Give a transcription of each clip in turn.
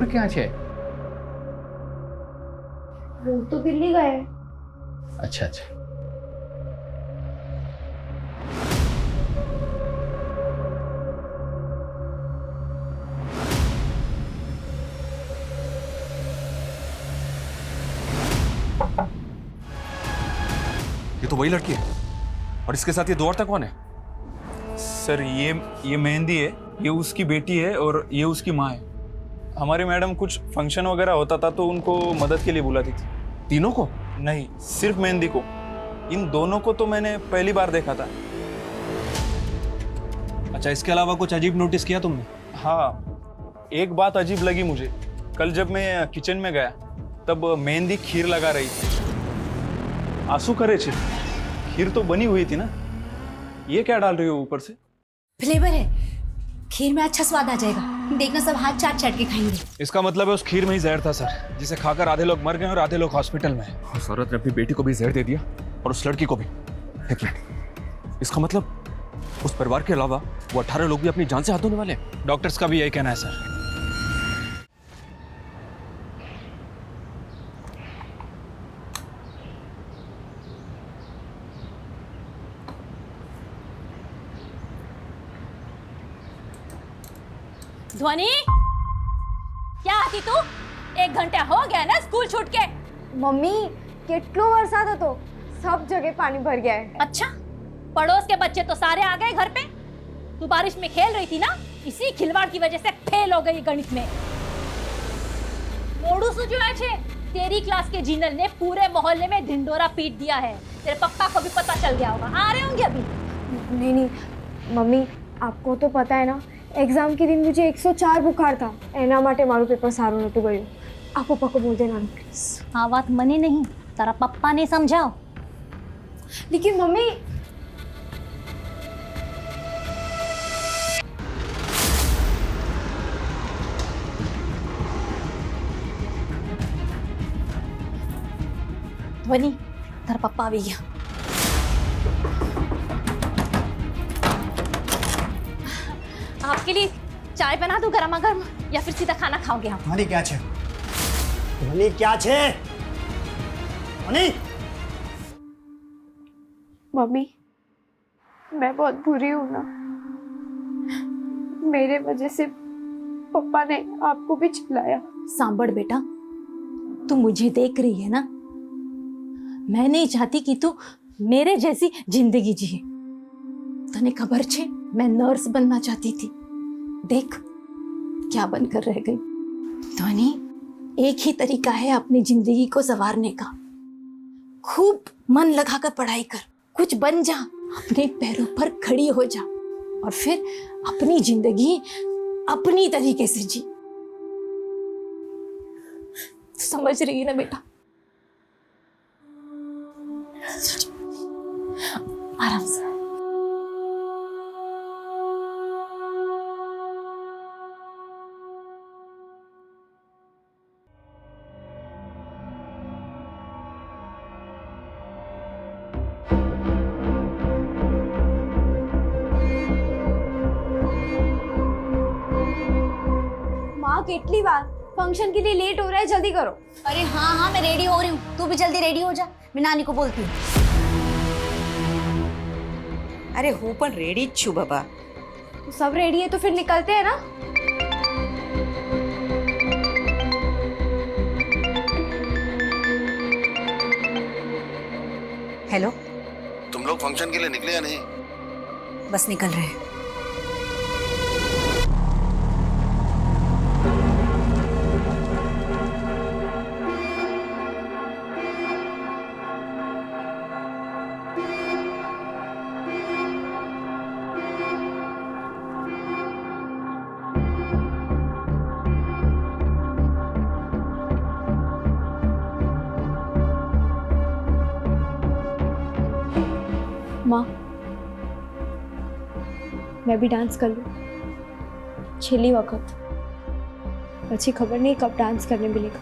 ક્યાં છે? वो तो दिल्ली गए। अच्छा अच्छा। ये तो वही लड़की है। और इसके साथ ये दो औरतें कौन है? सर ये मेहंदी है, ये उसकी बेटी है और ये उसकी माँ है। हमारी मैडम कुछ फंक्शन वगैरह होता था तो उनको मदद के लिए बुलाती थी। तीनों को? नहीं, सिर्फ मेहंदी को। इन दोनों को तो मैंने पहली बार देखा था। अच्छा, इसके अलावा कुछ अजीब नोटिस किया तुमने? हाँ, एक बात अजीब लगी मुझे। कल जब मैं किचन में गया तब मेहंदी खीर लगा रही थी। आंसू करे छे, खीर तो बनी हुई थी ना, ये क्या डाल रही हो ऊपर से? फ्लेवर है, खीर में अच्छा स्वाद आ जाएगा। देखना सब हाथ चाट चाट के खाएंगे। इसका मतलब है उस खीर में ही जहर था सर, जिसे खाकर आधे लोग मर गए और आधे लोग हॉस्पिटल में हैं। उस औरत ने अपनी बेटी को भी जहर दे दिया और उस लड़की को भी। एक मिनट, इसका मतलब उस परिवार के अलावा वो 18 लोग भी अपनी जान से हाथ धोने वाले हैं? डॉक्टर्स का भी यही कहना है सर। ध्वनि, क्या आती तू? 1 घंटा हो गया ना स्कूल छूट के। मम्मी કેટલો વરસાદ હતો, सब जगह पानी भर गया है। अच्छा, पड़ोस के बच्चे तो सारे आ गए घर पे। तू बारिश में खेल रही थी ना, इसी खिलवाड़ की वजह से फेल हो गई गणित में। मोड़ू सुजुआ छे, तेरी क्लास के जीनल ने पूरे मोहल्ले में ढिंडोरा पीट दिया है। तेरे पप्पा को भी पता चल गया होगा, आ रहे होंगे अभी। नहीं मम्मी, आपको तो पता है ना, एग्जाम के दिन मुझे 104 बुखार था। एना माटे मारू पेपर सारू नतु गयो। आप पप्पा को बोल देना प्लीज। हाँ, बात मने नहीं, तारा पप्पा ने समझाओ। लेकिन मम्मी, ध्वनि, तारा पप्पा आ गया। आपके लिए चाय बना दूं गरमा गर्म, या फिर सीधा खाना खाओगे आप? ध्वनि क्या छे? ध्वनि क्या छे? ध्वनि! मम्मी मैं बहुत बुरी हूं ना, मेरे वजह से पापा ने आपको भी चिल्लाया। सांभड़ बेटा, तू मुझे देख रही है ना, मैं नहीं चाहती कि तू मेरे जैसी जिंदगी जिए। तने खबर छे, मैं नर्स बनना चाहती थी। देख क्या बनकर रह गई। ध्वनि, एक ही तरीका है अपनी जिंदगी को संवारने का। खूब मन लगाकर पढ़ाई कर, कुछ बन जा, अपने पैरों पर खड़ी हो जा और फिर अपनी जिंदगी अपनी तरीके से जी। समझ रही है ना बेटा? आराम से। माँ कितनी बार, फंक्शन के लिए लेट हो रहा है, जल्दी करो। अरे हाँ हाँ, मैं रेडी हो रही हूँ, तू भी जल्दी रेडी हो जा। मैं नानी को बोलती हूँ। अरे हूँ पण रेडी ज छू बाबा। तो सब रेडी है तो फिर निकलते हैं ना। हेलो, तुम लोग फंक्शन के लिए निकले या नहीं? बस निकल रहे हैं। माँ मैं भी डांस कर लूँ, छेली वक्त, પછી ખબર नहीं कब डांस करने मिलेगा।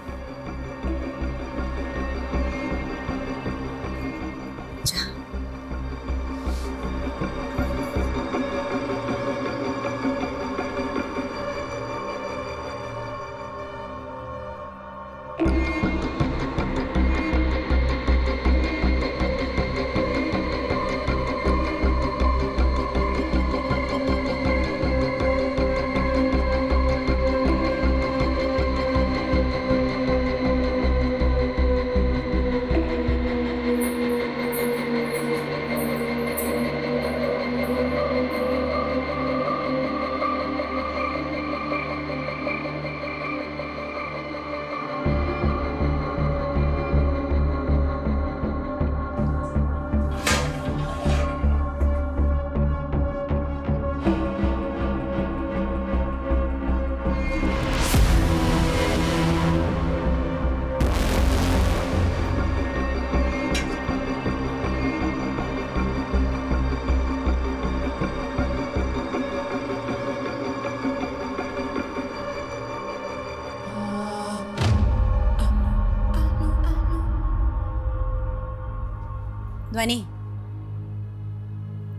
ध्वनि,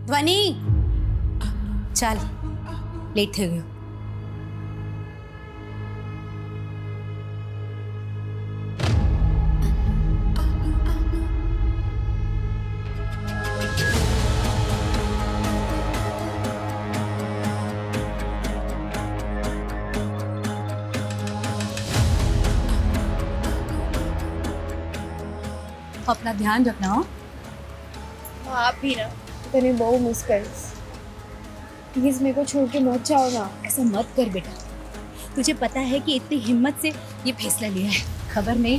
ध्वनि, चल लेट થઈ ગયો. अपना ध्यान रखना हो. आप भी ना तने बहुत मिस करीश. प्लीज मेरे को छोड़ के मत जाओ ना. ऐसा मत कर बेटा. तुझे पता है कि इतनी हिम्मत से ये फैसला लिया है. खबर नहीं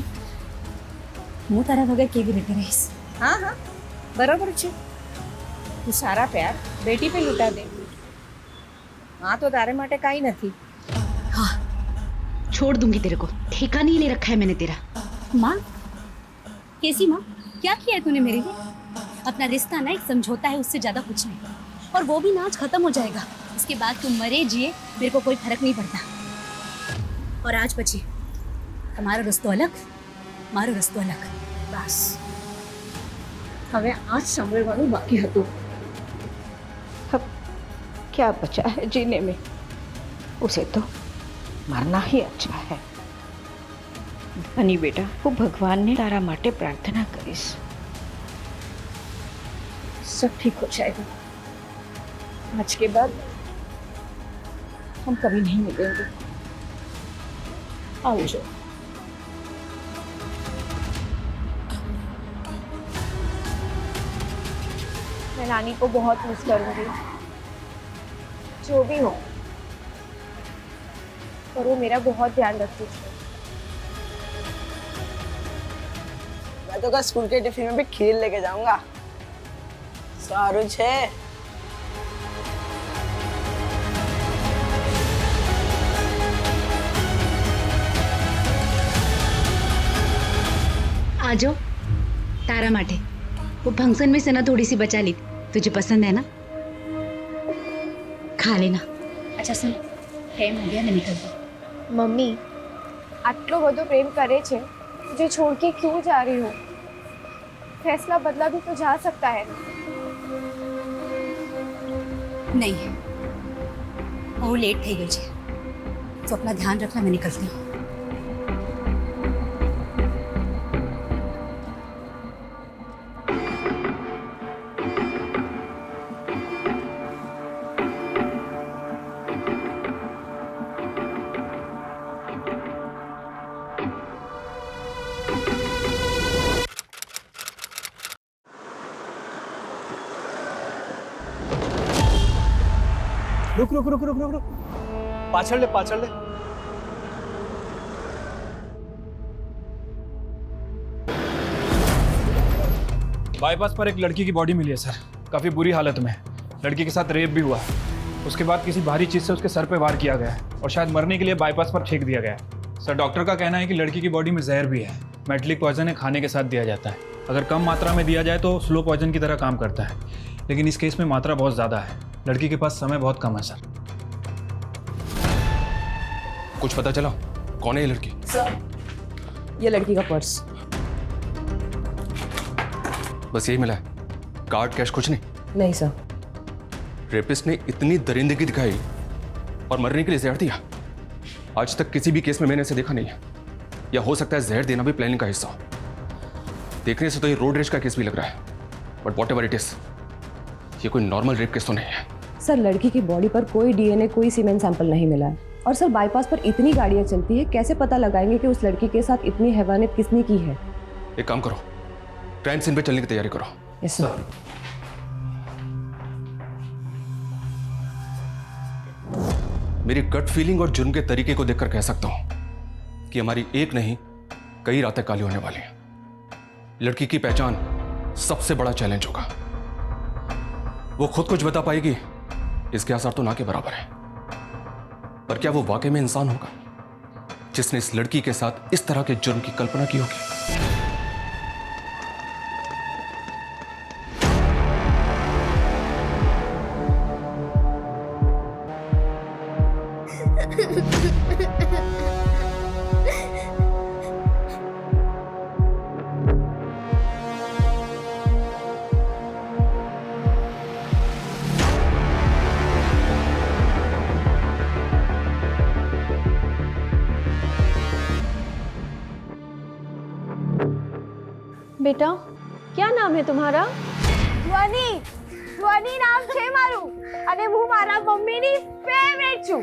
હું તારા વગર કેવી રીતે રહીશ? हाँ हाँ बराबर છે. તું સારા પ્યાર બેટી पे લૂંટા દે. हाँ तो तारे માટે કાઈ નથી. हाँ, छोड़ दूंगी तेरे को. ठेका नहीं ले रखा है मैंने तेरा. माँ, कैसी माँ? क्या किया है तूने मेरे लिए? अपना रिश्ता ना एक समझौता है, उससे ज्यादा कुछ नहीं. और वो भी ना आज खत्म हो जाएगा. इसके बाद तुम मरे जिए मेरे को कोई फर्क नहीं पड़ता. और आज પછી તમારો રસ્તો અલગ, મારો રસ્તો અલગ. બસ હવે आज સાંભળવાનું બાકી હતું. अब क्या बचा है जीने में? उसे तो मरना ही अच्छा है. धनी बेटा, હું ભગવાનને તારા માટે પ્રાર્થના કરીશ. सब ठीक हो जाएगा. आज के बाद हम कभी नहीं मिलेंगे. आओ जो. मैं नानी को बहुत मिस करूंगी. जो भी हो, पर वो मेरा बहुत ध्यान रखती थी. मैं तो स्कूल के टिफिन में भी खीर लेके जाऊंगा. सारू छे. आ जाओ. तारा माटे वो फंक्शन में से ना थोड़ी सी बचा ली. तुझे पसंद है ना? खा लेना. अच्छा सुन, टाइम हो गया, मैं निकलती हूँ. मम्मी, आटलो બધો પ્રેમ કરે છે, मुझे छोड़ के क्यों जा रही हो? फैसला बदला भी तो जा सकता है. नहीं, वो लेट થઈ ગઈ છે. तो अपना ध्यान रखना, मैं निकलती हूँ. रुक रुक रुक रुक रुक रुक. पाछड़ ले, पाछड़ ले. बाईपास पर एक लड़की की बॉडी मिली है सर. काफी बुरी हालत में है. लड़की के साथ रेप भी हुआ है. उसके बाद किसी भारी चीज से उसके सर पे वार किया गया है और शायद मरने के लिए बाईपास पर फेंक दिया गया है. सर, डॉक्टर का कहना है कि लड़की की बॉडी में जहर भी है. मेटलिक पॉइजन है, खाने के साथ दिया जाता है. अगर कम मात्रा में दिया जाए तो स्लो पॉइजन की तरह काम करता है, लेकिन इस केस में मात्रा बहुत ज़्यादा है. लड़की के पास समय बहुत कम है सर. कुछ पता चला कौन है ये लड़की? सर, ये लड़की का पर्स. बस यही मिला है? कार्ड, कैश कुछ नहीं? नहीं सर. रेपिस्ट ने इतनी दरिंदगी दिखाई और मरने के लिए जहर दिया. आज तक किसी भी केस में मैंने इसे देखा नहीं है. या हो सकता है जहर देना भी प्लानिंग का हिस्सा हो. देखने से तो ये रोड रेज का केस भी लग रहा है. But what ever it is, ये कोई नॉर्मल रेप केस तो नहीं है. सर, लड़की की बॉडी पर कोई डीएनए, कोई सीमेंट सैंपल नहीं मिला है. और सर, बाईपास पर इतनी गाड़ियां चलती है, कैसे पता लगाएंगे कि उस लड़की के साथ इतनी हैवानियत किसने की है? एक काम करो, क्राइम सीन पे चलने की तैयारी करो. Yes sir. मेरी गट फीलिंग और जुर्म के तरीके को देखकर कह सकता हूं कि हमारी एक नहीं कई रातें काली होने वाली हैं. लड़की की पहचान सबसे बड़ा चैलेंज होगा. वो खुद कुछ बता पाएगी इसके आसार तो ना के बराबर है. पर क्या वो वाकई में इंसान होगा जिसने इस लड़की के साथ इस तरह के जुर्म की कल्पना की होगी? બેટા ક્યાં નામ હે તમારા? ધ્વનિ. ધ્વનિ નામ છે મારું અને હું મારા મમ્મીની ફેવરેટ છું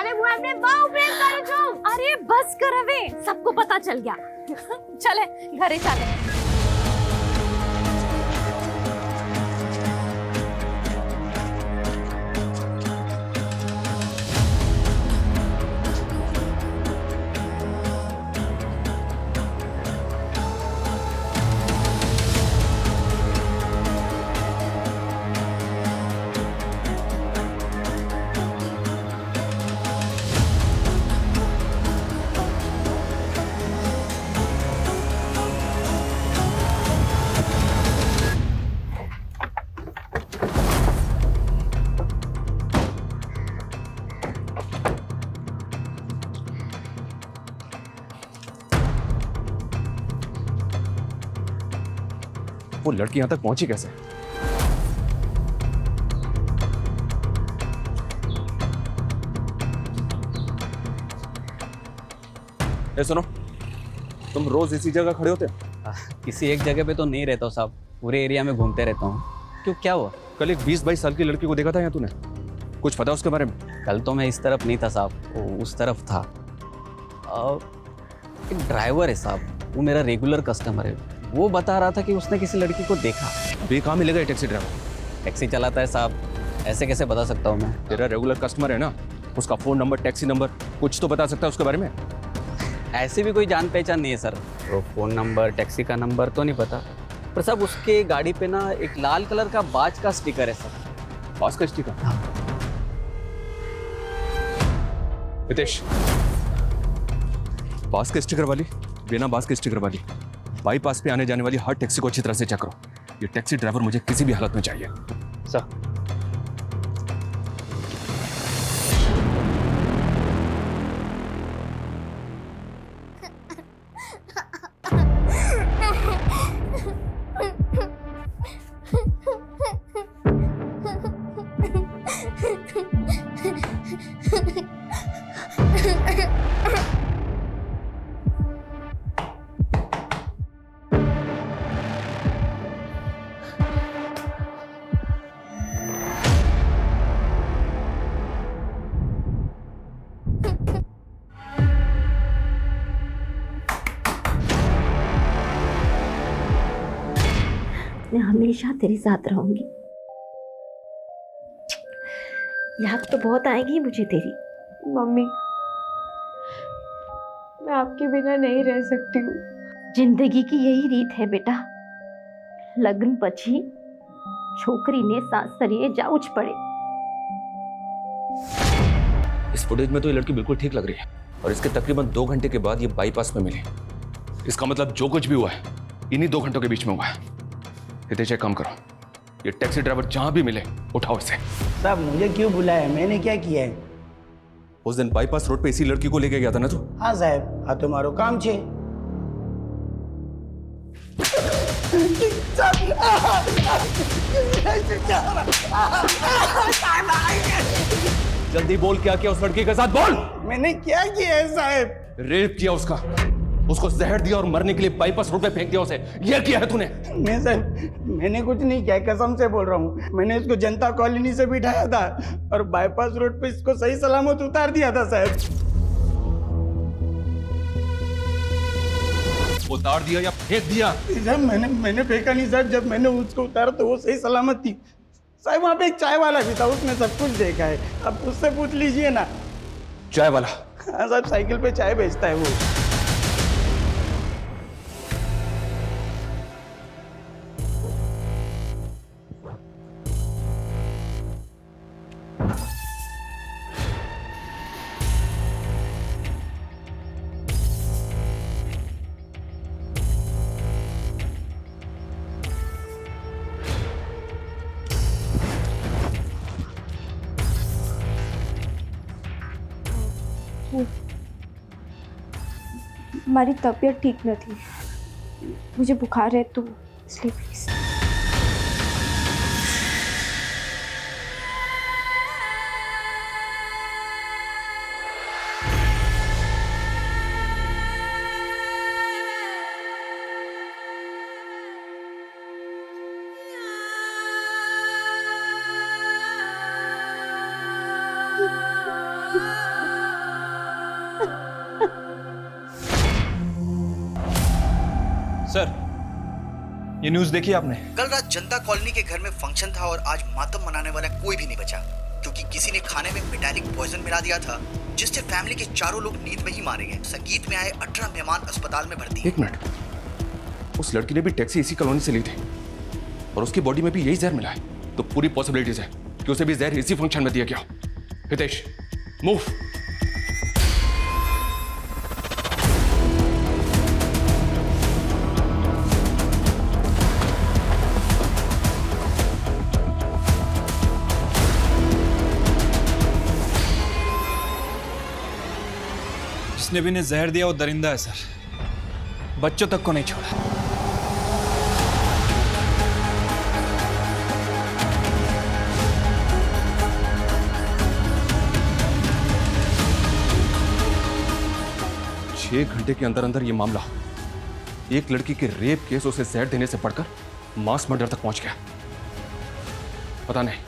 અને હું એમને બહુ પ્રેમ કરું છું. अरे बस कर हवे, सबको पता चल गया. चले घरे चले. वो लड़की यहां तक पहुंची कैसे? ए सुनो, तुम रोज इसी जगह खड़े होते हो? किसी एक जगह पे तो नहीं रहता हूँ साहब, पूरे एरिया में घूमते रहता हूँ. क्यों, क्या हुआ? कल एक 20-22 साल की लड़की को देखा था यहाँ तूने, कुछ पता उसके बारे में? कल तो मैं इस तरफ नहीं था साहब, वो उस तरफ था. एक ड्राइवर है साहब, वो मेरा रेगुलर कस्टमर है. वो बता रहा था कि उसने किसी लड़की को देखा. कहाँ मिलेगा ये टैक्सी ड्राइवर? टैक्सी चलाता है साहब, ऐसे कैसे बता सकता हूँ मैं? तेरा रेगुलर कस्टमर है ना, उसका फोन नंबर, टैक्सी नंबर कुछ तो बता सकता है उसके बारे में? ऐसे भी कोई जान पहचान नहीं है सर. वो फोन नंबर, टैक्सी का नंबर तो नहीं पता, पर साहब उसके गाड़ी पे ना एक लाल कलर का बाज का स्टिकर है सर. बाज का स्टिकर? हितेश, बाज के स्टिकर वाली, बिना बाज के स्टिकर वाली, बाईपास पे आने जाने वाली हर टैक्सी को अच्छी तरह से चेक करो. ये टैक्सी ड्राइवर मुझे किसी भी हालत में चाहिए. सर. मैं हमेशा तेरे साथ रहूंगी. याद तो बहुत आएगी मुझे तेरी. मम्मी, मैं आपके बिना नहीं रह सकती हूँ. जिंदगी की यही रीत है बेटा. लग्न પછી છોકરીને સાસરીએ જાવું જ પડે. इस फुटेज में तो ये लड़की बिल्कुल ठीक लग रही है और इसके तकरीबन 2 घंटे के बाद ये बाईपास में मिली. इसका मतलब जो कुछ भी हुआ है इन्हीं 2 घंटों के बीच में हुआ है. हितेश, एक काम करो, ये टैक्सी ड्राइवर जहां भी मिले उठाओ इसे. साहब मुझे क्यों बुलाया? मैंने क्या किया है? उस दिन बाईपास रोड पे इसी लड़की को लेके गया था ना तू? हाँ साहब, आ तो मारो काम छे. जल्दी बोल, क्या किया उस लड़की के साथ? बोल. मैंने क्या किया है साहब? रेप किया उसका, उसको जहर दिया और मरने के लिए बाईपास रोड पे फेंक दिया उसे. यह किया है तूने? नहीं साहब, मैंने कुछ नहीं किया, कसम से बोल रहा हूँ. मैंने इसको जनता कॉलोनी से बिठाया था और बाईपास रोड पे इसको सही सलामत उतार दिया था साहब. उतार दिया या फेंक दिया? साहब मैंने फेंका नहीं साहब. जब मैंने उसको उतारा तो वो सही सलामत थी साहब. वहाँ पे एक चाय वाला भी था, उसने सब कुछ देखा है. अब उससे पूछ लीजिए ना. चाय वाला? हाँ साहब, साइकिल पे चाय बेचता है वो. મારી તબિયત ઠીક નથી, मुझे बुखार है तो इसलिए प्लीज. सर, ये न्यूज़ देखी आपने? कल रात जनता कॉलोनी के घर में फंक्शन था और आज मातम मनाने वाला कोई भी नहीं बचा, क्योंकि किसी ने खाने में मेटालिक पॉइजन मिला दिया था, जिससे फैमिली के चारों लोग नींद में ही मारे गए। संगीत में आए 18 मेहमान अस्पताल में भर्ती। एक मिनट, उस लड़की ने भी टैक्सी इसी कॉलोनी से ली थी और उसकी बॉडी में भी यही जहर मिला है, तो पूरी पॉसिबिलिटीज है कि उसे भी जहर इसी फंक्शन में दिया गया। हितेश, मूव। जिसने भी इन्हें जहर दिया वो दरिंदा है सर, बच्चों तक को नहीं छोड़ा। छह घंटे के अंदर अंदर ये मामला एक लड़की के रेप केस उसे जहर देने से बढ़कर मास मर्डर तक पहुंच गया। पता नहीं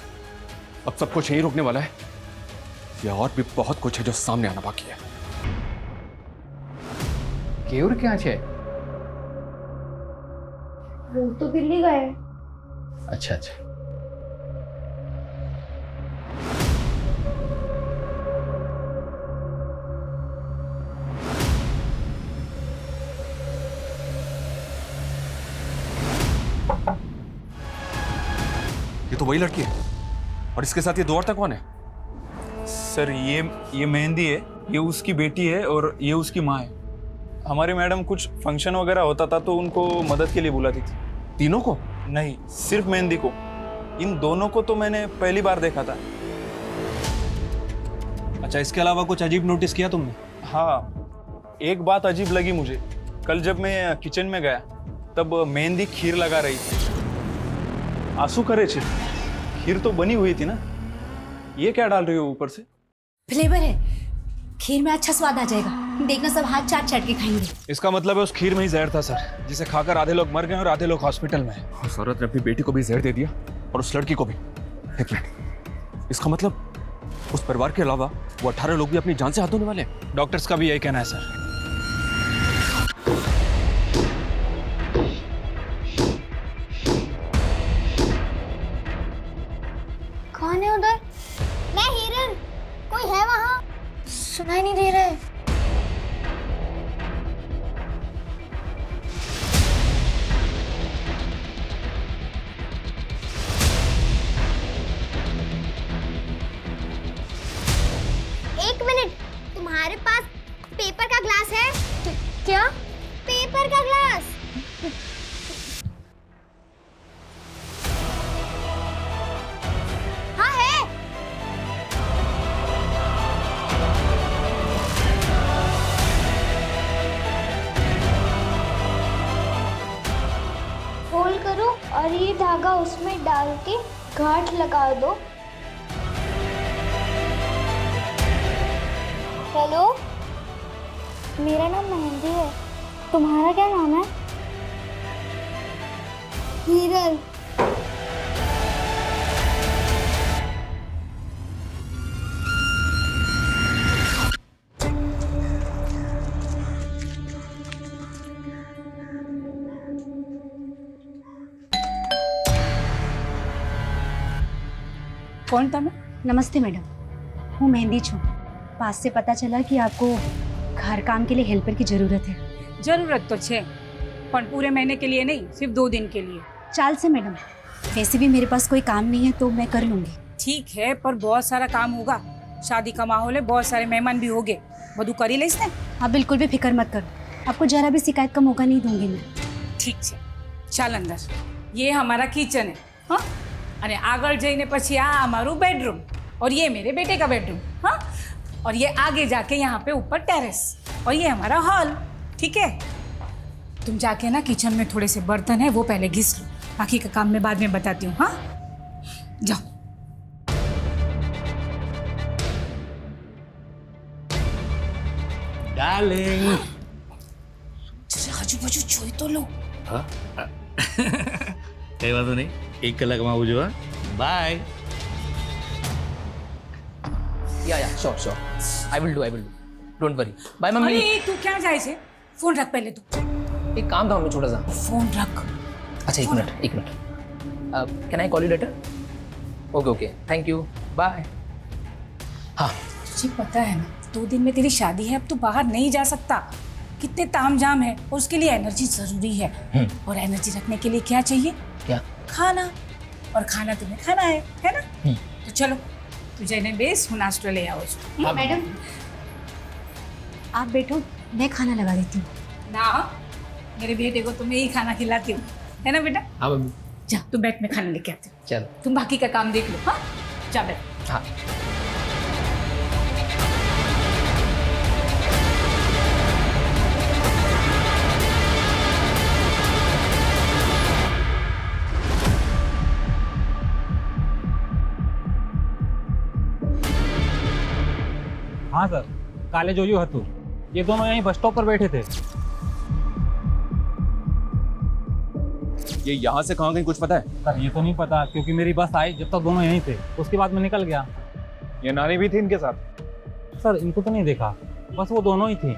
अब सब कुछ यहीं रुकने वाला है या और भी बहुत कुछ है जो सामने आना बाकी है। केवल क्या है? वो तो दिल्ली गए। अच्छा अच्छा। ये तो वही लड़की है और इसके साथ ये दो औरतें कौन है? सर ये मेहंदी है, ये उसकी बेटी है और ये उसकी माँ है। हमारी मैडम कुछ फंक्शन वगैरह होता था तो उनको मदद के लिए बुलाती थी। तीनों को? नहीं, सिर्फ मेहंदी को। इन दोनों को तो मैंने पहली बार देखा था। अच्छा, इसके अलावा कुछ अजीब नोटिस किया तुमने? हाँ, एक बात अजीब लगी मुझे। कल जब मैं किचन में गया तब मेहंदी खीर लगा रही थी। आंसू करे छे, खीर तो बनी हुई थी ना, ये क्या डाल रही हो ऊपर से? फ्लेवर है, खीर में अच्छा स्वाद आ जाएगा, देखना सब हाथ चाट चाट के खाएंगे। इसका मतलब है उस खीर में ही जहर था सर, जिसे खाकर आधे लोग मर गए और आधे लोग हॉस्पिटल में। उस औरत ने अपनी बेटी को भी जहर दे दिया और उस लड़की को भी। एक मिनट, इसका मतलब उस परिवार के अलावा वो 18 लोग भी अपनी जान से हाथ धोने वाले हैं। डॉक्टर्स का भी यही कहना है सर। कौन है उधर? मैं हिरन, कोई है वहाँ? सुनाई नहीं दे रहा है। एक मिनट, तुम्हारे पास पेपर का ग्लास है? क्या? पेपर का ग्लास। हाँ है। फोल्ड करो और ये धागा उसमें डाल के गांठ लगा दो। हेलो, मेरा नाम मेहंदी है, तुम्हारा क्या नाम है? हिरन। कौन था? मैं नमस्ते मैडम, हूँ मेहंदी छू। पास से पता चला कि आपको घर काम के लिए हेल्पर की जरूरत है। जरूरत तो छे, पर पूरे महीने के लिए नहीं, सिर्फ 2 दिन के लिए। चाल से मैडम, वैसे भी मेरे पास कोई काम नहीं है तो मैं कर लूंगी। ठीक है, पर बहुत सारा काम होगा, शादी का माहौल है, बहुत सारे मेहमान भी होंगे, બધું કરી લઈશ ને? आप बिल्कुल भी फिक्र मत करो, आपको जरा भी शिकायत का मौका नहीं दूंगी मैं। ठीक है, ચાલ અંદર। ये हमारा किचन है, हाँ, અને આગળ જઈને પછી આ हमारू बेडरूम और ये मेरे बेटे का बेडरूम, हाँ, और ये आगे जाके यहाँ पे ऊपर टेरेस और ये हमारा हॉल। ठीक है, तुम जाके ना किचन में थोड़े से बर्तन है वो पहले घिस लो, बाकी का काम मैं बाद में बताती हूँ। हाँ, जाओ। डार्लिंग, आजू बाजू જોઈ તો લો। હા કઈ વાંધો નહીં, 1 કલાકમાં આવજો। હા, બાય। या sure I will do don't worry bye mummy. अरे तू क्या जाए छे? फोन रख पहले तू। एक काम था मम्मी छोटा सा। फोन रख। अच्छा एक minute can I call you later? Okay okay thank you bye. हाँ तुझे पता है ना 2 दिन में तेरी शादी है, अब तू बाहर नहीं जा सकता। कितने तामझाम है और उसके लिए एनर्जी जरूरी है। और एनर्जी रखने के लिए क्या चाहिए? क्या? खाना। और खाना तुम्हें खाना है ना? तो चलो तुझे ने बेस हूँ नाश्ता ले आओ। मैडम आप बैठो, मैं खाना लगा देती हूँ। ना मेरे बेटे को तुम्हें ही खाना खिलाती हूँ, है ना बेटा? हाँ मम्मी। जा तू बैठ, में खाना लेके आती हूँ। चल तुम बाकी का काम देख लो। हाँ जा बैठ। हाँ हाँ सर, काले जोजू हतू ये दोनों यहीं बस स्टॉप पर बैठे थे। ये यहाँ से कहाँ गई कुछ पता है? सर ये तो नहीं पता, क्योंकि मेरी बस आई जब तक दोनों यहीं थे, उसके बाद मैं निकल गया। ये नानी भी थी इनके साथ? सर इनको तो नहीं देखा, बस वो दोनों ही थी।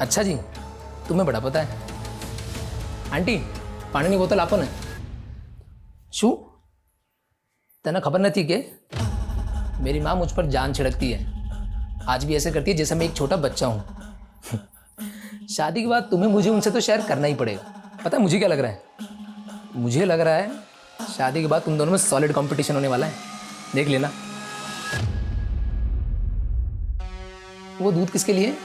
अच्छा जी तुम्हें बड़ा पता है। आंटी पानी की बोतल आपो ने शू तेना खबर नहीं कि मेरी माँ मुझ पर जान छिड़कती है। आज भी ऐसे करती है जैसे मैं एक छोटा बच्चा हूँ। शादी के बाद तुम्हें मुझे उनसे तो शेयर करना ही पड़ेगा। पता है मुझे क्या लग रहा है? मुझे लग रहा है शादी के बाद तुम दोनों में सॉलिड कंपटीशन होने वाला है, देख लेना। वो दूध किसके लिए?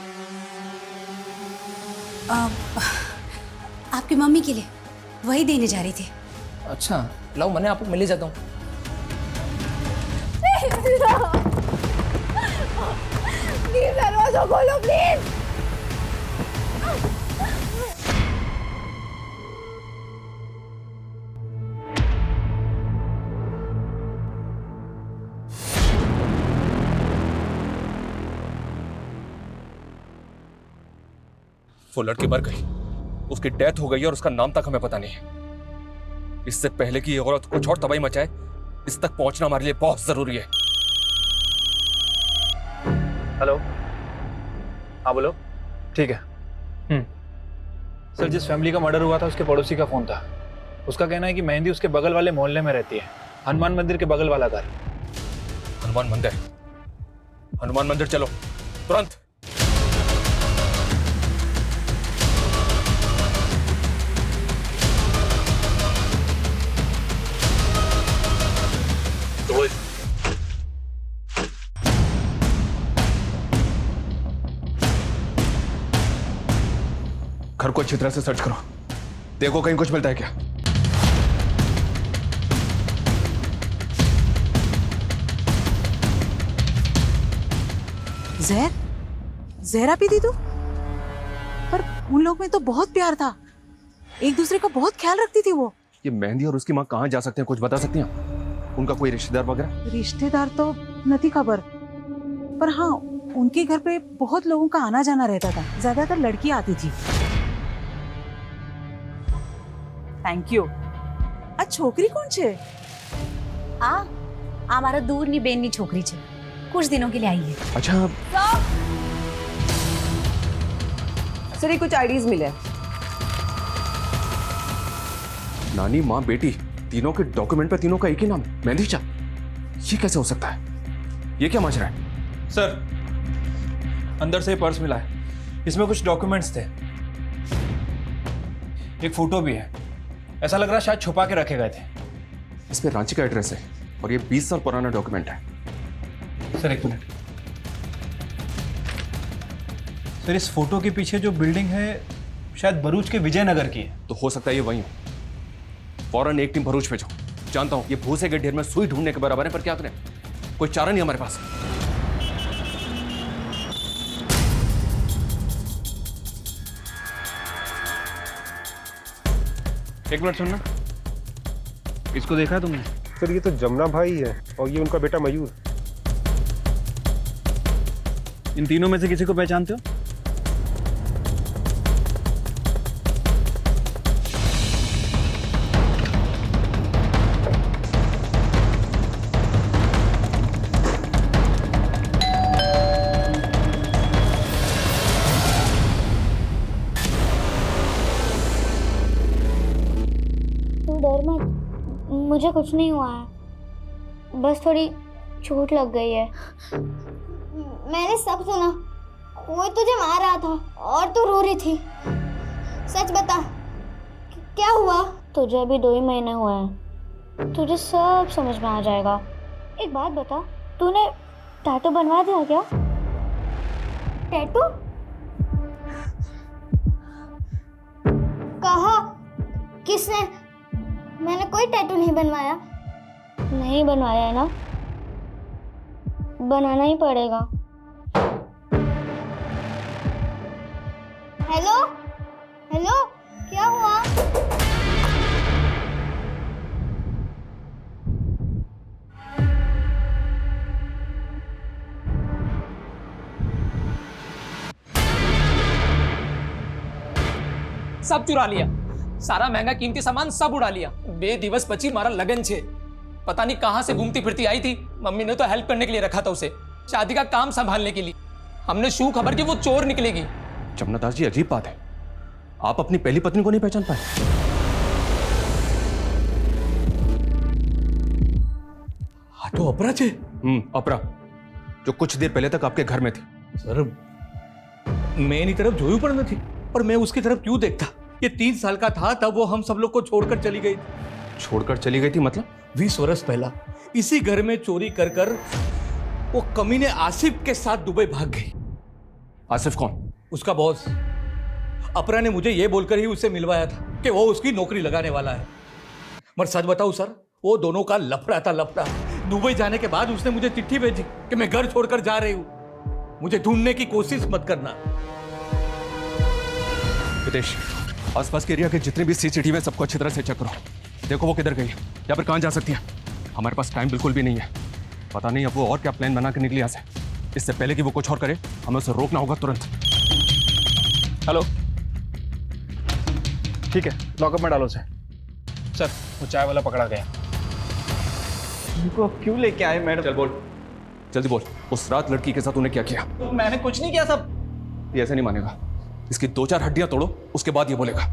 आपकी मम्मी के लिए, वही देने जा रही थी। अच्छा लाओ मैंने आपको मिल जाता हूँ। प्लीज दरवाजा खोलो प्लीज। वो लड़की मर गई, उसकी डेथ हो गई और उसका नाम तक हमें पता नहीं है। इससे पहले कि ये औरत कुछ और तबाही मचाए, इस तक पहुंचना हमारे लिए बहुत जरूरी है। हेलो, हाँ बोलो। ठीक है। सर जिस फैमिली का मर्डर हुआ था उसके पड़ोसी का फोन था। उसका कहना है कि मेहंदी उसके बगल वाले मोहल्ले में रहती है, हनुमान मंदिर के बगल वाला घर। हनुमान मंदिर? हनुमान मंदिर चलो तुरंत। घर को अच्छी तरह से सर्च करो, देखो कहीं कुछ मिलता है क्या। जहरा पी थी तू? पर उन लोग में तो बहुत प्यार था, एक दूसरे का बहुत ख्याल रखती थी वो। ये मेहंदी और उसकी माँ कहाँ जा सकते हैं, कुछ बता सकती हैं? उनका कोई रिश्तेदार वगैरह? रिश्तेदार तो नहीं खबर, पर हाँ उनके घर पे बहुत लोगों का आना जाना रहता था, ज्यादातर लड़की आती थी। Thank you. आ छोकरी कौन छे? हमारा दूर बेननी छोकरी छे, कुछ दिनों के लिए आई है। अच्छा सर ये कुछ आईडीज मिले। नानी माँ बेटी तीनों के डॉक्यूमेंट पे तीनों का एक ही नाम, मेहंदी चा। ये कैसे हो सकता है? ये क्या माजरा है? सर अंदर से पर्स मिला है, इसमें कुछ डॉक्यूमेंट्स थे, एक फोटो भी है। ऐसा लग रहा है शायद छुपा के रखे गए थे। इस पे रांची का एड्रेस है और ये 20 साल पुराना डॉक्यूमेंट है। सर एक मिनट। सर इस फोटो के पीछे जो बिल्डिंग है शायद भरूच के विजयनगर की है। तो हो सकता है ये वही हो। फौरन एक टीम भरूच भेजो। जानता हूं ये भूसे के ढेर में सुई ढूंढने के बराबर है, पर क्या करें, कोई चारा नहीं हमारे पास। एक मिनट सुनना, इसको देखा है तुमने? सर ये तो जमुना भाई है और ये उनका बेटा मयूर। इन तीनों में से किसी को पहचानते हो? तुम डर मत, मुझे कुछ नहीं हुआ है, बस थोड़ी चोट लग गई है। मैंने सब सुना, कोई तुझे मार रहा था और तू रो रही थी। सच बता, क्या हुआ? तुझे अभी 2 ही महीने हुए हैं, तुझे सब समझ में आ जाएगा। एक बात बता, तूने टैटू बनवा दिया क्या? टैटू? कहा? किसने? मैंने कोई टैटू नहीं बनवाया। नहीं बनवाया है ना? बनाना ही पड़ेगा। हेलो हेलो, क्या हुआ? सब चुरा लिया, सारा महंगा कीमती सामान सब उड़ा लिया। बेदिवस बची मारा लगन छे। पता नहीं कहां से घूमती फिरती आई थी। मम्मी ने तो हेल्प करने के लिए रखा था उसे, शादी का काम संभालने के लिए। हमने शू खबर की वो चोर निकलेगी। जमुना दास जी, अजीब बात है, आप अपनी पहली पत्नी को नहीं पहचान पाए? हाँ तो अपरा छे। अपरा, जो कुछ देर पहले तक आपके घर में थी। सर, मैं इन्हीं तरफ जोयू पर न थी, और मैं उसकी तरफ क्यों देखता? ये 3 साल का था तब वो हम सब लोग को छोड़कर चली गई थी। छोड़कर चली गई थी मतलब? 20 वर्ष पहला इसी घर में चोरी कर कर वो कमीने आसिफ के साथ दुबई भाग गई। आसिफ कौन? उसका बॉस। अपरा ने मुझे ये बोलकर ही उससे मिलवाया था कि वो उसकी नौकरी लगाने वाला है। मगर सच बताऊं सर, वो दोनों का लफड़ा था, लफड़ा। दुबई जाने के बाद उसने मुझे चिट्ठी भेजी कि मैं घर छोड़कर जा रही हूं, मुझे ढूंढने की कोशिश मत करना। हितेश, आसपास के एरिया के जितने भी सीसीटीवी सबको अच्छी तरह से चेक करो। देखो वो किधर गई है या फिर कहां जा सकती है। हमारे पास टाइम बिल्कुल भी नहीं है। पता नहीं अब वो और क्या प्लान बना के निकली यहाँ से। इससे पहले कि वो कुछ और करे, हमें उसे रोकना होगा तुरंत। हेलो, ठीक है, लॉकअप में डालो उसे। सर, वो चाय वाला पकड़ा गया। इनको क्यों लेके आए मैडम? चल बोल, जल्दी बोल, उस रात लड़की के साथ उन्हें क्या किया? मैंने कुछ नहीं किया सब। ये ऐसे नहीं मानेगा। इसकी 2-4 हड्डियां तोड़ो, उसके बाद ये बोलेगा।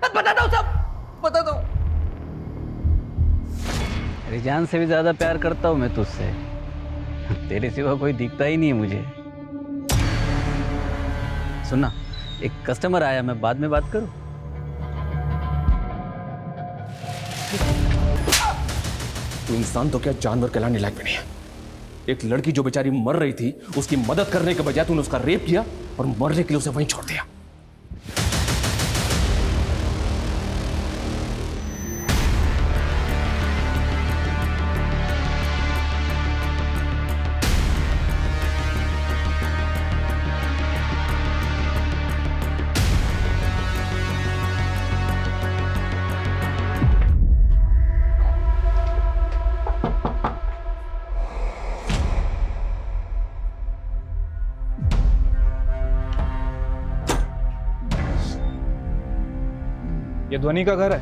बता दो सब, बता दो। मेरी जान से भी ज्यादा प्यार करता हूँ मैं तुझसे। तेरे सिवा कोई दिखता ही नहीं है मुझे। सुनना, एक कस्टमर आया, मैं बाद में बात करूं? तू इंसान तो क्या जानवर कहलाने लायक भी नहीं है। एक लड़की जो बेचारी मर रही थी, उसकी मदद करने के बजाय तूने उसका रेप किया और मरने के लिए उसे वहीं छोड़ दिया। ये ध्वनि का घर है?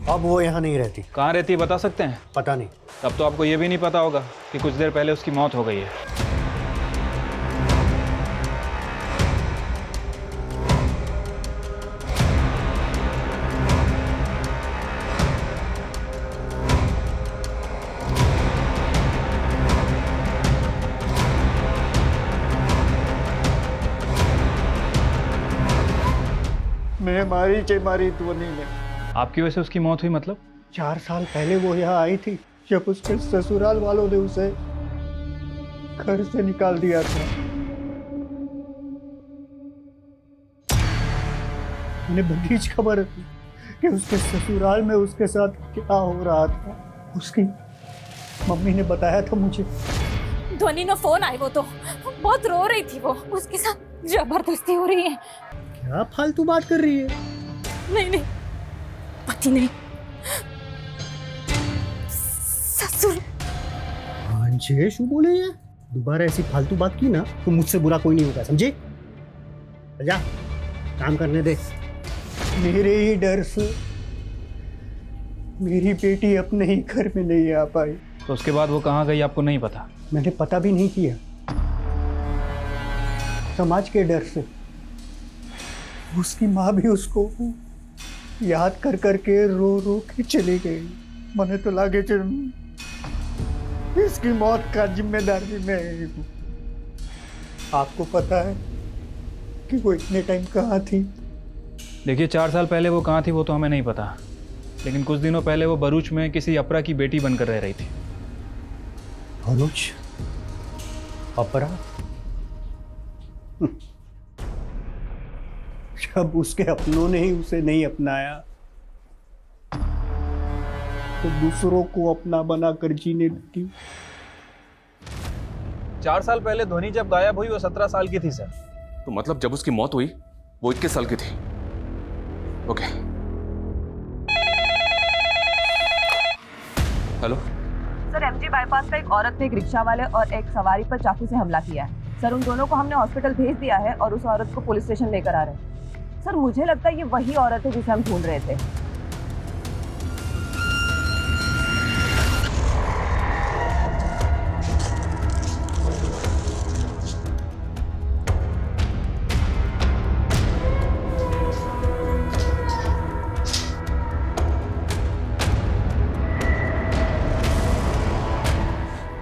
अब वो यहाँ नहीं रहती। कहाँ रहती है बता सकते हैं? पता नहीं। तब तो आपको ये भी नहीं पता होगा कि कुछ देर पहले उसकी मौत हो गई है। मैं मारी ध्वनि ने। आपकी वजह से उसकी मौत हुई मतलब? 4 साल पहले वो यहाँ आई थी, जब उसके ससुराल वालों ने उसे घर से निकाल दिया था। मैंने बड़ी खबर थी कि उसके ससुराल में उसके साथ क्या हो रहा था। उसकी मम्मी ने बताया था मुझे। ध्वनि ने फोन आई, वो तो बहुत रो रही थी। वो उसके साथ जबरदस्ती हो रही है। क्या फालतू बात कर रही है? नहीं, पति नहीं, ससुर। हाँ, शू बोले ये? दोबारा ऐसी फालतू बात की ना तो मुझसे बुरा कोई नहीं होगा, समझे? जा, काम करने दे। मेरे ही डर से मेरी बेटी अपने ही घर में नहीं आ पाई। तो उसके बाद वो कहाँ गई आपको नहीं पता? मैंने पता भी नहीं किया। समाज के डर से। उसकी माँ भी उसको याद कर करके रो रो के चली गई। मैंने तो लागे इसकी मौत का जिम्मेदार भी मैं ही हूँ। आपको पता है कि वो इतने टाइम कहाँ थी? देखिए 4 साल पहले वो कहाँ थी वो तो हमें नहीं पता, लेकिन कुछ दिनों पहले वो भरूच में किसी अपरा की बेटी बनकर रह रही थी। भरूच? अपरा? जब उसके अपनों ने ही उसे नहीं अपनाया तो दूसरों को अपना बनाकर जीने लगी। 4 साल पहले धोनी जब गायब हुई वो 17 साल की थी सर। तो मतलब जब उसकी मौत हुई वो 21 साल की थी। Okay. Hello sir, MG bypass पे एक औरत ने एक रिक्शा वाले और एक सवारी पर चाकू से हमला किया है। सर, उन दोनों को हमने हॉस्पिटल भेज दिया है और उस औरत को पुलिस स्टेशन लेकर आ रहे हैं। सर, मुझे लगता है ये वही औरत है जिसे हम ढूंढ रहे थे।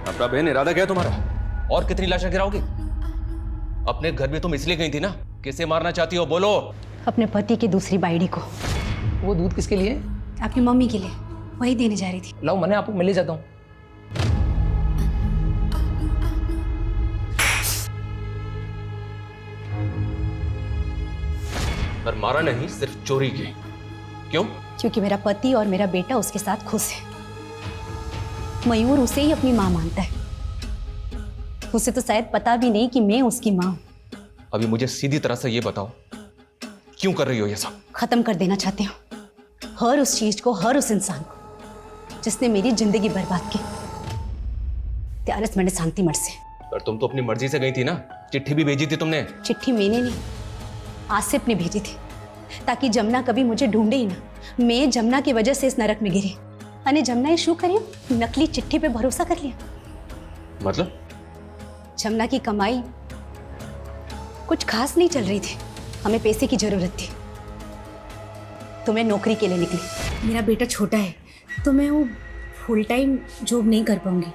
अपना बहन, इरादा क्या है तुम्हारा? और कितनी लाशें गिराओगी? अपने घर में तुम इसलिए गई थी ना, किसे मारना चाहती हो बोलो? अपने पति की दूसरी बाइडी को। वो दूध किसके लिए? आपकी मम्मी के लिए, वही देने जा रही थी। लाओ, मैंने आपको मिल ही जाता हूँ। पर मारा नहीं, सिर्फ चोरी की। क्यों? क्योंकि मेरा पति और मेरा बेटा उसके साथ खुश है। मयूर उसे ही अपनी माँ मानता है। उसे तो शायद पता भी नहीं कि मैं उसकी माँ हूं। अभी मुझे सीधी तरह से ये बताओ, क्यों कर रही हो ये सब? खत्म कर देना चाहती हूँ हर उस चीज को, हर उस इंसान को जिसने मेरी जिंदगी बर्बाद की। त्यारस मैंने शांति मठ से। पर तुम तो अपनी मर्जी से गई थी ना, चिट्ठी भी भेजी थी तुमने। चिट्ठी मैंने नहीं, आसिफ ने भेजी थी, ताकि जमुना कभी मुझे ढूंढे ही ना। मैं जमुना की वजह से इस नरक में गिरी। अने जमुना ये शू करियो, नकली चिट्ठी पे भरोसा कर लिया। मतलब? जमुना की कमाई कुछ खास नहीं चल रही थी, हमें पैसे की जरूरत थी, तो मैं नौकरी के लिए निकली। मेरा बेटा छोटा है तो मैं वो फुल टाइम जॉब नहीं कर पाऊंगी।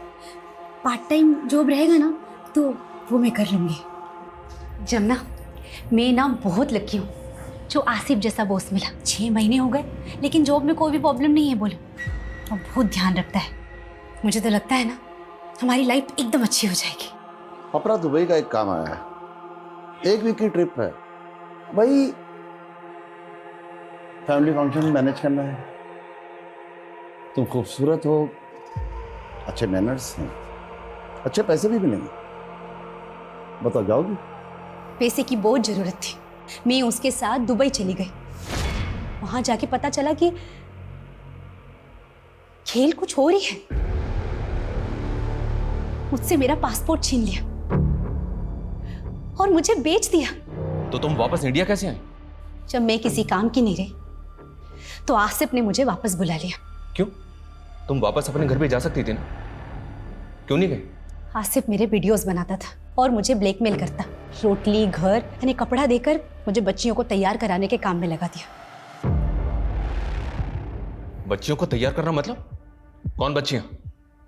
पार्ट टाइम जॉब रहेगा ना तो वो मैं कर लूंगी। जमुना, मैं ना बहुत लकी हूँ जो आसिफ जैसा बॉस मिला। 6 महीने हो गए लेकिन जॉब में कोई भी प्रॉब्लम नहीं है बोलो, और बहुत ध्यान रखता है। मुझे तो लगता है ना हमारी लाइफ एकदम अच्छी हो जाएगी। अपरा दुबई का एक काम आया है, 1 वीक की ट्रिप है भाई। फैमिली फंक्शन मैनेज करना है। तुम खूबसूरत हो, अच्छे मैनर्स हैं, अच्छे पैसे भी मिलेंगे। बताओ, जाओगी? पैसे की बहुत जरूरत थी। मैं उसके साथ दुबई चली गई। वहां जाके पता चला कि खेल कुछ हो रही है। मुझसे मेरा पासपोर्ट छीन लिया और मुझे बेच दिया। तो तुम वापस इंडिया कैसे आई? जब मैं किसी काम की नहीं रही तो आसिफ ने मुझे वापस बुला लिया। क्यों? तुम वापस अपने घर पे जा सकती थी ना, क्यों नहीं गई? आसिफ मेरे वीडियोस बनाता था और मुझे ब्लैकमेल करता। रोटली, घर यानी कपड़ा देकर मुझे बच्चियों को तैयार कराने के काम में लगा दिया। बच्चियों को तैयार करना मतलब? कौन बच्चियां?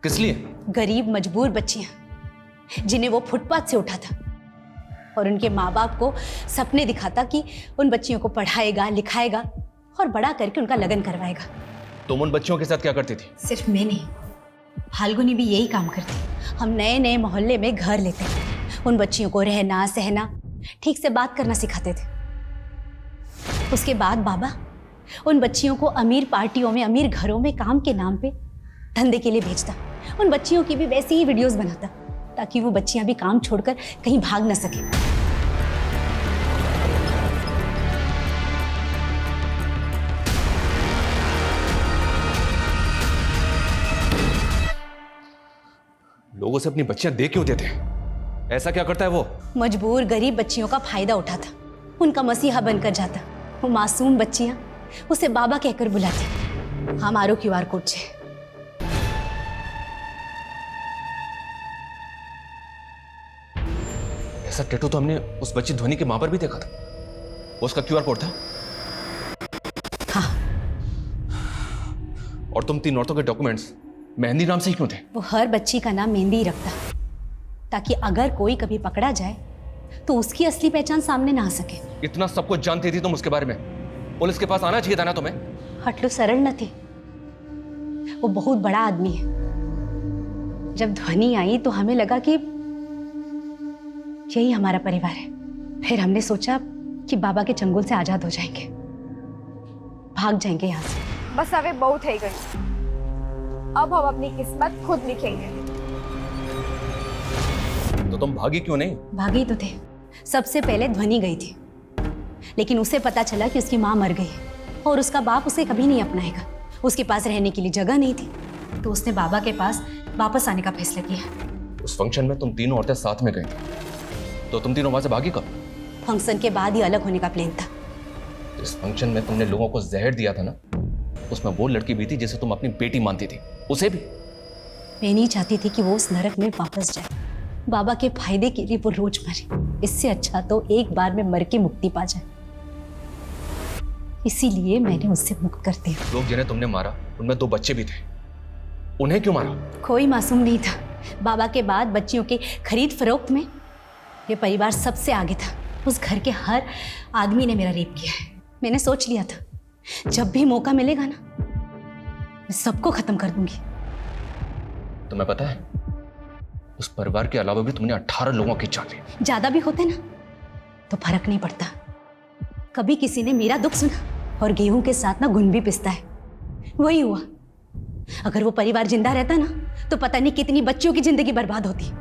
किस लिए? गरीब मजबूर बच्चियां जिन्हें वो फुटपाथ से उठा था, और उनके माँ बाप को सपने दिखाता कि उन बच्चियों को पढ़ाएगा, लिखाएगा और बड़ा करके उनका लगन करवाएगा। तुम उन बच्चियों के साथ क्या करती थी? सिर्फ मैं नहीं, फाल्गुनी भी यही काम करती। हम नए नए मोहल्ले में घर लेते, उन बच्चियों को रहना सहना, ठीक से बात करना सिखाते थे। उसके बाद बाबा उन बच्चियों को अमीर पार्टियों में, अमीर घरों में काम के नाम पे धंधे के लिए भेजता। उन बच्चियों की भी वैसी ही वीडियोस बनाता ताकि वो बच्चियां भी काम छोड़कर कहीं भाग न सके। लोगों से अपनी बच्चियां दे क्यों देते? ऐसा क्या करता है वो? मजबूर गरीब बच्चियों का फायदा उठाता, उनका मसीहा बनकर जाता। वो मासूम बच्चियां उसे बाबा कहकर बुलाती। हमारो QR कोड छे। ऐसा टैटू तो हमने उस बच्ची ध्वनि के मां पर भी देखा था। वो उसका QR कोड था। हाँ, और तुम 3 औरतों के डॉक्यूमेंट्स मेहंदी नाम से ही क्यों थे? वो हर बच्ची का नाम मेहंदी ही रखता, ताकि अगर कोई कभी पकड़ा जाए तो उसकी असली पहचान सामने ना आ सके। इतना सब कुछ जानती थी तुम उसके बारे में, पुलिस के पास आना चाहिए था ना तुम्हें। हटलो सरल न थी, वो बहुत बड़ा आदमी है। जब ध्वनि आई तो हमें लगा कि यही हमारा परिवार है। फिर हमने सोचा कि बाबा के चंगुल से आजाद हो जाएंगे, भाग जाएंगे यहाँ से। बस हमें बहुत है गई, अब हम अपनी किस्मत खुद लिखेंगे। तो तुम भागी क्यों नहीं? भागी तो थे। सबसे पहले ध्वनि गई थी, लेकिन उसे पता चला कि उसकी माँ मर गई है और उसका बाप उसे कभी नहीं अपनाएगा। उसके पास रहने के लिए जगह नहीं थी, तो उसने बाबा के पास वापस आने का फैसला किया। उस फंक्शन में तुम तीनों औरतें साथ में गई, तो तुम तीनों वहां से भागी कब? फंक्शन के बाद ही अलग होने का प्लान था। इस फंक्शन में तुमने लोगों को जहर दिया था ना, उसमें वो लड़की भी थी जिसे तुम अपनी बेटी मानती थी, उसे भी। मैं नहीं चाहती थी कि वो उस नरक में वापस जाए। बाबा के फायदे के लिए वो रोज मरे, इससे अच्छा तो एक बार में मर के मुक्ति पा जाए। इसीलिए मैंने उससे मुक्त कर दिया। लोग जिन्हें तुमने मारा उनमें 2 बच्चे भी थे, उन्हें क्यों मारा? कोई मासूम नहीं था। बाबा के बाद बच्चियों के खरीद फरोख्त में ये परिवार सबसे आगे था। उस घर के हर आदमी ने मेरा रेप किया है। मैंने सोच लिया था जब भी मौका मिलेगा ना, मैं सबको खत्म कर दूंगी। तुम्हें पता है, उस परिवार के अलावा भी तुमने 18 लोगों की जान ली। ज्यादा भी होते ना तो फर्क नहीं पड़ता। कभी किसी ने मेरा दुख सुना, और गेहूं के साथ ना घुन भी पिसता है, वही हुआ। अगर वो परिवार जिंदा रहता ना तो पता नहीं कितनी बच्चियों की जिंदगी बर्बाद होती।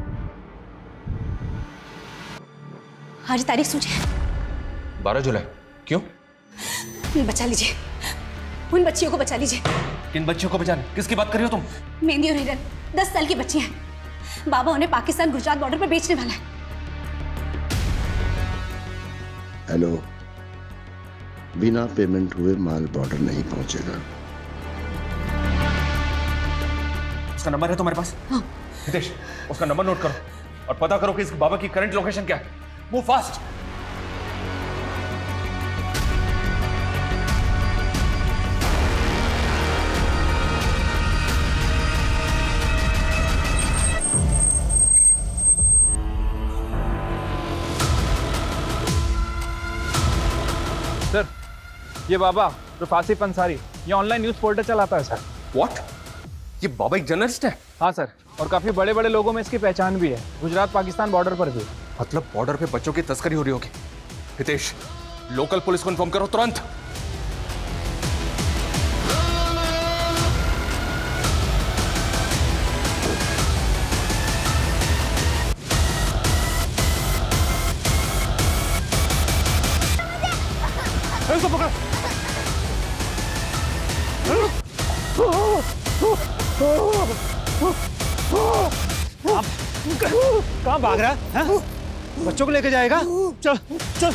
आज तारीख सोचिए, 12 जुलाई। क्यों? बचा लीजिए, उन बच्चियों को बचा लीजिए। किन बच्चियों को बचाने? किसकी बात कर रही हो तुम? मेहंदी और हिरन 10 साल की बच्ची हैं। बाबा उन्हें पाकिस्तान गुजरात बॉर्डर पर बेचने वाला है। हेलो, बिना पेमेंट हुए माल बॉर्डर नहीं पहुंचेगा। उसका नंबर है तुम्हारे पास? हाँ। हितेश, उसका नंबर नोट करो और पता करो कि इसके बाबा की करंट लोकेशन क्या है। Move fast. सर, ये बाबा आसिफ अंसारी, ये ऑनलाइन न्यूज पोर्टल चलाता है सर। व्हाट? ये बाबा एक जर्नलिस्ट है? हाँ सर, और काफी बड़े बड़े लोगों में इसकी पहचान भी है, गुजरात पाकिस्तान बॉर्डर पर भी। मतलब बॉर्डर पे बच्चों की तस्करी हो रही होगी। हितेश, लोकल पुलिस को इन्फॉर्म करो तुरंत। इसको पकड़ो। कहाँ भाग रहा है? बच्चों को लेके जाएगा? चल चल।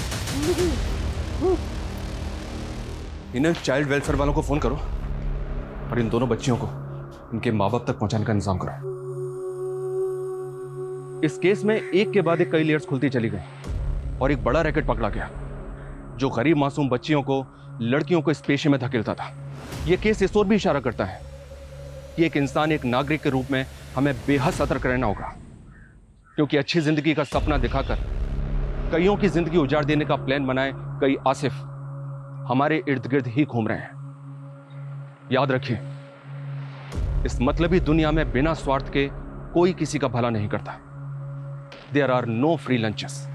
इन्हें चाइल्ड वेलफेयर वालों को फोन करो और इन दोनों बच्चियों को इनके माँ बाप तक पहुंचाने का इंतजाम करो। इस केस में एक के बाद एक कई लेयर्स खुलती चली गई और एक बड़ा रैकेट पकड़ा गया जो गरीब मासूम बच्चियों को, लड़कियों को इस पेशे में धकेलता था। यह केस इस ओर भी इशारा करता है कि एक इंसान, एक नागरिक के रूप में हमें बेहद सतर्क रहना होगा, क्योंकि अच्छी जिंदगी का सपना दिखाकर कईयों की जिंदगी उजाड़ देने का प्लान बनाए कई आसिफ हमारे इर्द गिर्द ही घूम रहे हैं। याद रखिए, इस मतलबी दुनिया में बिना स्वार्थ के कोई किसी का भला नहीं करता। There are no free lunches.